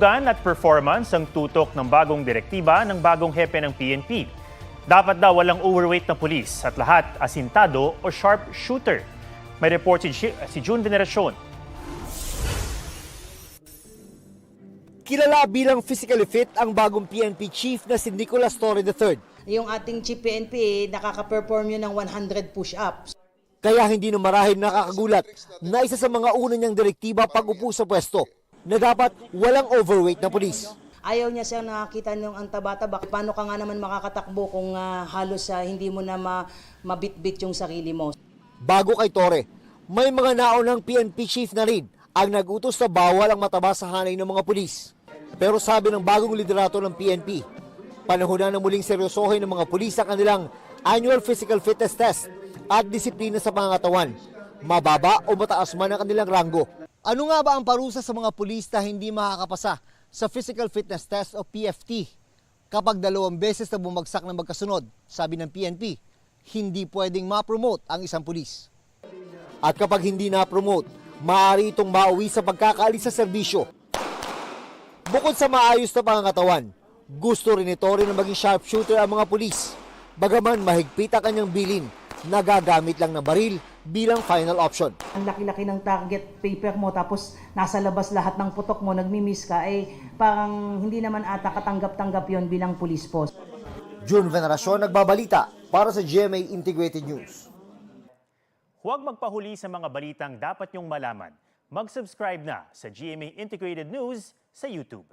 Kalusugan at performance ang tutok ng bagong direktiba ng bagong hepe ng PNP. Dapat daw walang overweight na pulis at lahat asintado o sharp shooter. May report si June Veneracion. Kilala bilang physically fit ang bagong PNP chief na si Nicolas Torre III. Yung ating chief PNP, nakaka-perform yun ng 100 push-ups. Kaya hindi na marahil nakakagulat na isa sa mga una niyang direktiba pag-upo sa pwesto na dapat walang overweight na pulis. Ayaw niya siya nakakita nung ang taba-taba. Paano ka nga naman makakatakbo kung halos hindi mo na mabitbit yung sarili mo? Bago kay Torre, may mga naunang PNP chief na rin ang nag-utos na bawal ang mataba sa hanay ng mga pulis. Pero sabi ng bagong liderato ng PNP, panahon na muling seryosohin ng mga pulis ang kanilang annual physical fitness test at disiplina sa pangangatawan, mababa o mataas man ang kanilang ranggo. Ano nga ba ang parusa sa mga pulis na hindi makakapasa sa physical fitness test o PFT? Kapag 2 beses na bumagsak na magkasunod, sabi ng PNP, hindi pwedeng ma-promote ang isang pulis. At kapag hindi na-promote, maaari itong mauwi sa pagkakaalis sa serbisyo. Bukod sa maayos na pangangatawan, gusto rin ito rin na maging sharpshooter ang mga pulis. Bagaman mahigpit ang kanyang bilin, nagagamit lang ng baril bilang final option. Ang laki-laki ng target paper mo tapos nasa labas lahat ng putok mo, nagmi-miss ka, parang hindi naman ata katanggap-tanggap yon bilang police post. June Veneracion nagbabalita para sa GMA Integrated News. Huwag magpahuli sa mga balitang dapat niyong malaman. Mag-subscribe na sa GMA Integrated News sa YouTube.